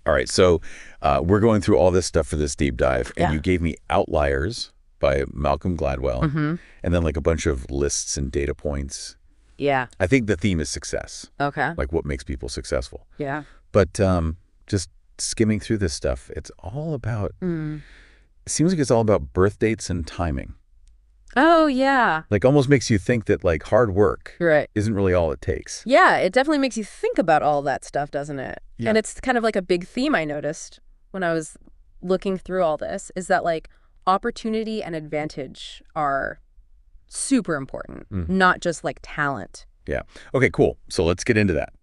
All right, so we're going through all this stuff for this deep dive, and you gave me Outliers by Malcolm Gladwell, and then like a bunch of lists and data points. Yeah. I think the theme is success. Okay. Like what makes people successful. Yeah. But just skimming through this stuff, it's all about, it seems like it's all about birth dates and timing. Oh, yeah. Like almost makes you think that like hard work isn't really all it takes. Yeah, it definitely makes you think about all that stuff, doesn't it? Yeah. And it's kind of like a big theme I noticed when I was looking through all this, is that like opportunity and advantage are super important, not just like talent. Yeah. Okay, cool. So let's get into that.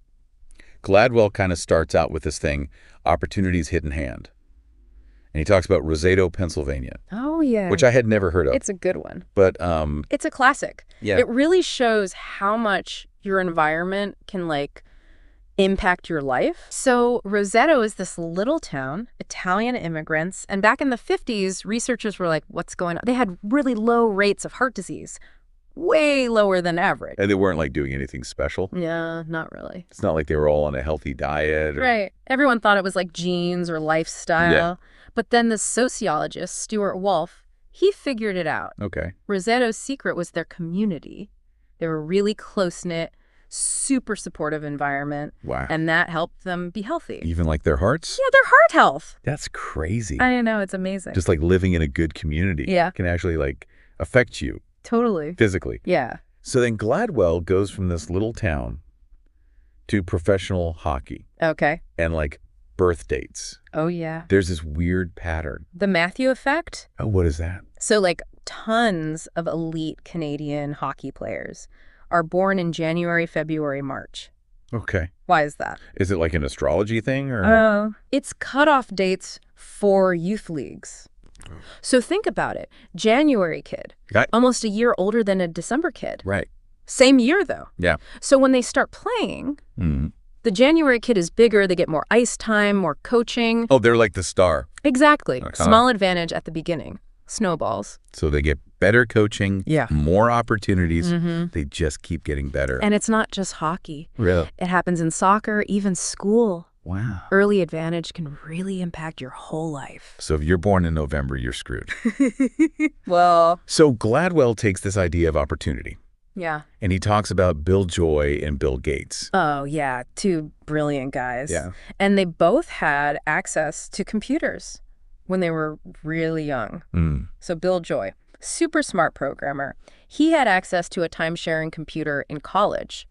Gladwell kind of starts out with this thing, opportunities hidden hand. And he talks about Roseto, Pennsylvania. Oh, yeah. Which I had never heard of. It's a good one. But it's a classic. Yeah. It really shows how much your environment can like impact your life. So Roseto is this little town, Italian immigrants, and back in the 50s, researchers were like, what's going on? They had really low rates of heart disease, way lower than average. And they weren't like doing anything special. Yeah, not really. It's not like they were all on a healthy diet. Right. Everyone thought it was like genes or lifestyle. Yeah. But then the sociologist, Stuart Wolf, he figured it out. Okay. Roseto's secret was their community. They were really close-knit, super supportive environment. Wow. And that helped them be healthy. Even like their hearts? Yeah, their heart health. That's crazy. I know, it's amazing. Just like living in a good community can actually like affect you. Totally. Physically. Yeah. So then Gladwell goes from this little town to professional hockey. Okay. And like birth dates. Oh, yeah. There's this weird pattern. The Matthew effect? Oh, what is that? So like tons of elite Canadian hockey players are born in January, February, March. Okay. Why is that? Is it like an astrology thing or? It's cutoff dates for youth leagues. So think about it. January kid, almost a year older than a December kid. Right. Same year, though. Yeah. So when they start playing, the January kid is bigger. They get more ice time, more coaching. Oh, they're like the star. Exactly. Small advantage at the beginning. Snowballs. So they get better coaching, Yeah. more opportunities. They just keep getting better. And it's not just hockey. Really? It happens in soccer, even school. Wow. Early advantage can really impact your whole life. So if you're born in November, you're screwed. Well. So Gladwell takes this idea of opportunity. Yeah. And he talks about Bill Joy and Bill Gates. Oh, yeah. Two brilliant guys. Yeah. And they both had access to computers when they were really young. So Bill Joy, super smart programmer. He had access to a time-sharing computer in college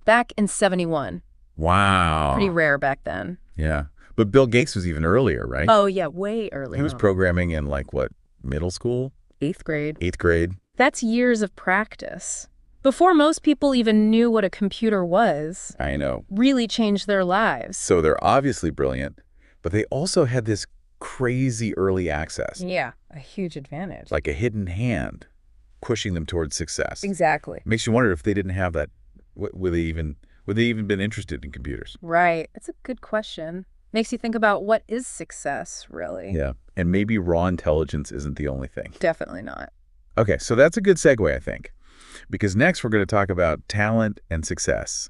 back in '71. Wow. Pretty rare back then. Yeah. But Bill Gates was even earlier, right? Oh, yeah, way earlier. He was programming in like what, middle school? 8th grade. 8th grade. That's years of practice. Before most people even knew what a computer was. I know. Really changed their lives. So they're obviously brilliant, but they also had this crazy early access. Yeah, a huge advantage. Like a hidden hand pushing them towards success. Exactly. Makes you wonder if they didn't have that, would they even been interested in computers? Right. It's a good question. Makes you think about what is success, really. Yeah. And maybe raw intelligence isn't the only thing. Definitely not. Okay, so that's a good segue, I think. Because next we're going to talk about talent and success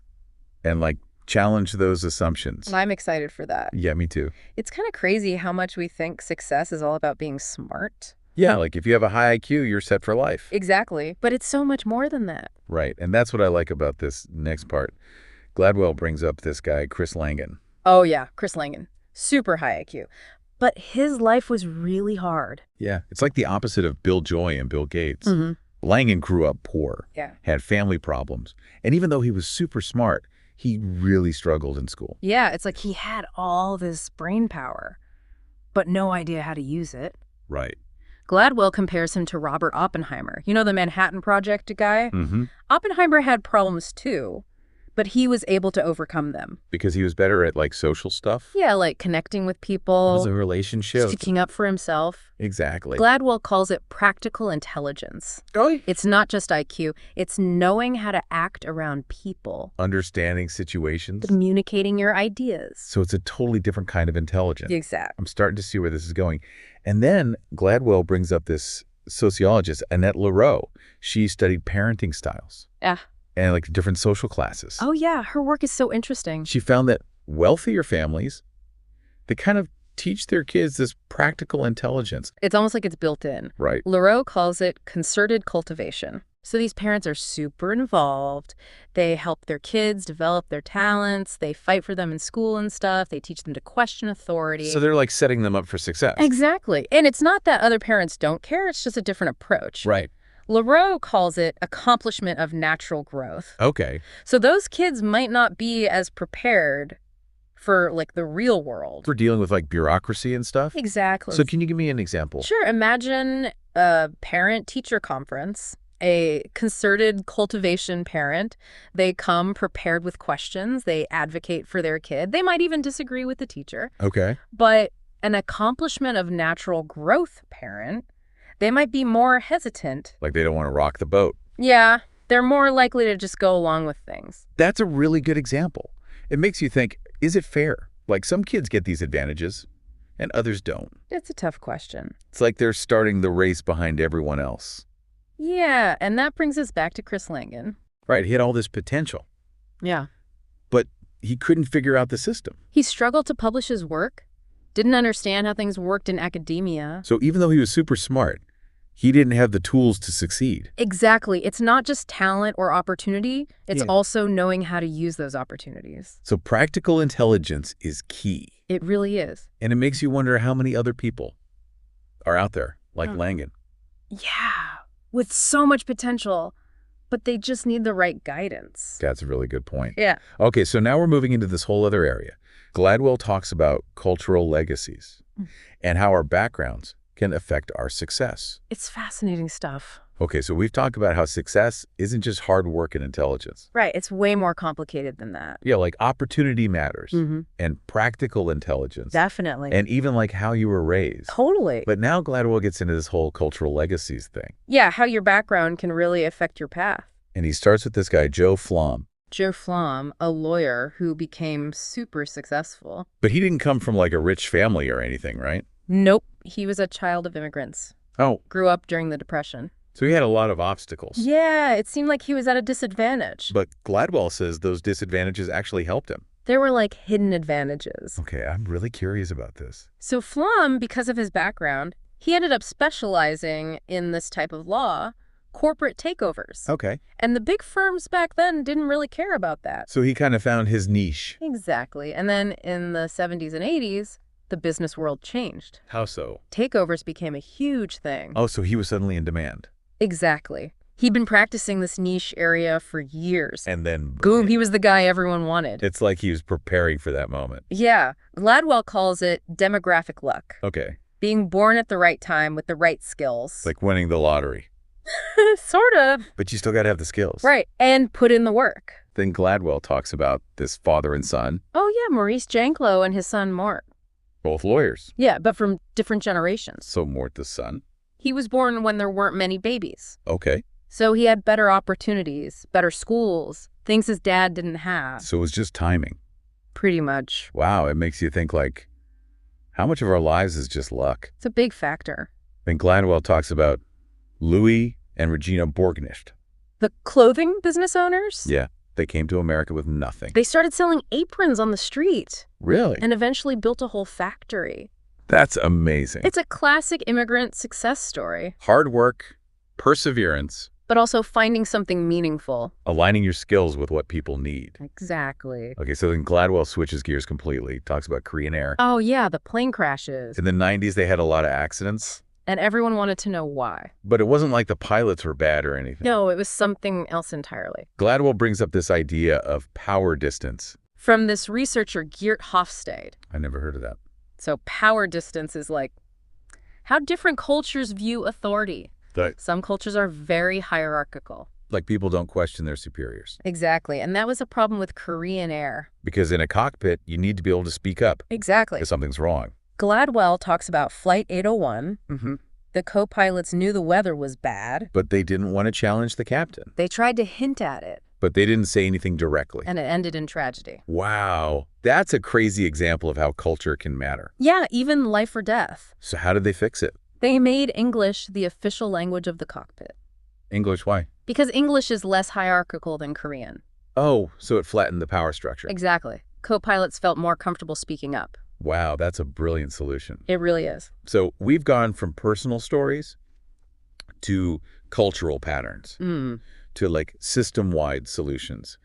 and like challenge those assumptions. I'm excited for that. Yeah, me too. It's kind of crazy how much we think success is all about being smart. Yeah, like if you have a high IQ, you're set for life. Exactly. But it's so much more than that. Right. And that's what I like about this next part. Gladwell brings up this guy, Chris Langan. Oh, yeah. Chris Langan. Super high IQ. But his life was really hard. Yeah. It's like the opposite of Bill Joy and Bill Gates. Langan grew up poor, had family problems. And even though he was super smart, he really struggled in school. Yeah, it's like he had all this brain power, but no idea how to use it. Right. Gladwell compares him to Robert Oppenheimer. You know, the Manhattan Project guy? Oppenheimer had problems too, but he was able to overcome them. Because he was better at like social stuff? Yeah, like connecting with people. It was a relationship. Sticking up for himself. Exactly. Gladwell calls it practical intelligence. Oh. It's not just IQ. It's knowing how to act around people. Understanding situations. Communicating your ideas. So it's a totally different kind of intelligence. Exactly. I'm starting to see where this is going. And then Gladwell brings up this sociologist, Annette Leroux. She studied parenting styles. Yeah. And like different social classes. Oh, yeah. Her work is so interesting. She found that wealthier families They kind of teach their kids this practical intelligence. It's almost like it's built in. Right. Leroux calls it concerted cultivation. So these parents are super involved. They help their kids develop their talents. They fight for them in school and stuff. They teach them to question authority. So they're like setting them up for success. Exactly. And it's not that other parents don't care. It's just a different approach. Right. Leroux calls it accomplishment of natural growth. Okay. So those kids might not be as prepared for, like, the real world. For dealing with, like, bureaucracy and stuff? Exactly. So can you give me an example? Sure. Imagine a parent-teacher conference, a concerted cultivation parent. They come prepared with questions. They advocate for their kid. They might even disagree with the teacher. Okay. But an accomplishment of natural growth parent, they might be more hesitant. Like they don't want to rock the boat. Yeah. They're more likely to just go along with things. That's a really good example. It makes you think, is it fair? Like some kids get these advantages and others don't. It's a tough question. It's like they're starting the race behind everyone else. Yeah, and that brings us back to Chris Langan. Right, he had all this potential. Yeah. But he couldn't figure out the system. He struggled to publish his work, didn't understand how things worked in academia. So even though he was super smart, he didn't have the tools to succeed. Exactly. It's not just talent or opportunity. It's also knowing how to use those opportunities. So practical intelligence is key. It really is. And it makes you wonder how many other people are out there like Langan. Yeah, with so much potential, but they just need the right guidance. That's a really good point. Yeah. Okay, so now we're moving into this whole other area. Gladwell talks about cultural legacies and how our backgrounds can affect our success. It's fascinating stuff. Okay, so we've talked about how success isn't just hard work and intelligence. Right, it's way more complicated than that. Yeah, like opportunity matters and practical intelligence. Definitely. And even like how you were raised. Totally. But now Gladwell gets into this whole cultural legacies thing. Yeah, how your background can really affect your path. And he starts with this guy, Joe Flom. Joe Flom, a lawyer who became super successful. But he didn't come from like a rich family or anything, right? Nope. He was a child of immigrants. Oh. Grew up during the Depression. So he had a lot of obstacles. Yeah, it seemed like he was at a disadvantage. But Gladwell says those disadvantages actually helped him. There were like hidden advantages. Okay, I'm really curious about this. So Flom, because of his background, he ended up specializing in this type of law, corporate takeovers. Okay. And the big firms back then didn't really care about that. So he kind of found his niche. Exactly. And then in the 70s and 80s, the business world changed. How so? Takeovers became a huge thing. Oh, so he was suddenly in demand. Exactly. He'd been practicing this niche area for years. And then boom, he was the guy everyone wanted. It's like he was preparing for that moment. Yeah. Gladwell calls it demographic luck. Okay. Being born at the right time with the right skills. It's like winning the lottery. Sort of. But you still got to have the skills. Right. And put in the work. Then Gladwell talks about this father and son. Oh, yeah. Maurice Janklow and his son, Mort. Both lawyers. Yeah, but from different generations. So Mort, the son. He was born when there weren't many babies. Okay. So he had better opportunities, better schools, things his dad didn't have. So it was just timing. Pretty much. Wow, it makes you think like, how much of our lives is just luck? It's a big factor. Then Gladwell talks about Louis and Regina Borgnicht. The clothing business owners? Yeah, they came to America with nothing. They started selling aprons on the street. Really? And eventually built a whole factory. That's amazing. It's a classic immigrant success story. Hard work, perseverance, but also finding something meaningful. Aligning your skills with what people need. Exactly. Okay, so then Gladwell switches gears completely, talks about Korean Air. Oh, yeah, the plane crashes. In the 90s, they had a lot of accidents. And everyone wanted to know why. But it wasn't like the pilots were bad or anything. No, it was something else entirely. Gladwell brings up this idea of power distance. From this researcher, Geert Hofstede. I never heard of that. So power distance is like how different cultures view authority. Right. Some cultures are very hierarchical. Like people don't question their superiors. Exactly. And that was a problem with Korean Air. Because in a cockpit, you need to be able to speak up. Exactly. If something's wrong. Gladwell talks about Flight 801. The co-pilots knew the weather was bad. But they didn't want to challenge the captain. They tried to hint at it. But they didn't say anything directly. And it ended in tragedy. Wow. That's a crazy example of how culture can matter. Yeah, even life or death. So how did they fix it? They made English the official language of the cockpit. English, why? Because English is less hierarchical than Korean. Oh, so it flattened the power structure. Exactly. Co-pilots felt more comfortable speaking up. Wow, that's a brilliant solution. It really is. So we've gone from personal stories to cultural patterns to like system-wide solutions.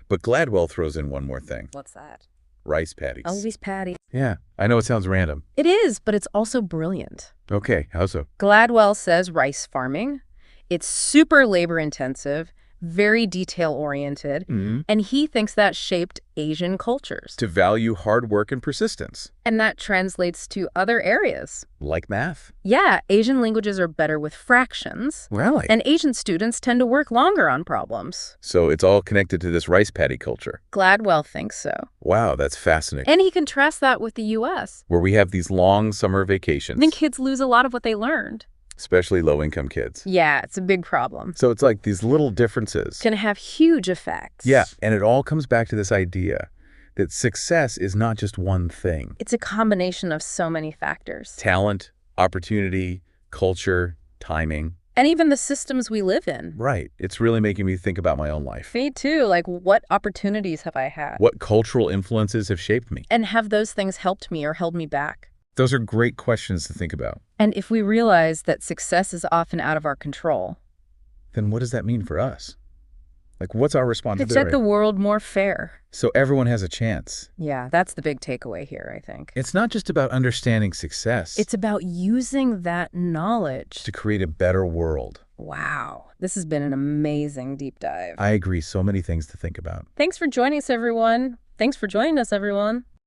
But Gladwell throws in one more thing. What's that? Rice paddies. Oh, these patties. Yeah, I know it sounds random. It is, but it's also brilliant. Okay, how so? Gladwell says rice farming, it's super labor-intensive, very detail-oriented, and he thinks that shaped Asian cultures. To value hard work and persistence. And that translates to other areas. Like math? Yeah, Asian languages are better with fractions. Really? And Asian students tend to work longer on problems. So it's all connected to this rice paddy culture. Gladwell thinks so. Wow, that's fascinating. And he contrasts that with the U.S., where we have these long summer vacations. then kids lose a lot of what they learned. Especially low-income kids. Yeah, it's a big problem. So it's like these little differences. Can have huge effects. Yeah, and it all comes back to this idea that success is not just one thing. It's a combination of so many factors. Talent, opportunity, culture, timing. And even the systems we live in. Right. It's really making me think about my own life. Me too. Like, what opportunities have I had? What cultural influences have shaped me? And have those things helped me or held me back? Those are great questions to think about. And if we realize that success is often out of our control, then what does that mean for us? Like, what's our responsibility? to set the world more fair. So everyone has a chance. Yeah, that's the big takeaway here, I think. It's not just about understanding success. It's about using that knowledge to create a better world. Wow. This has been an amazing deep dive. I agree. So many things to think about. Thanks for joining us, everyone.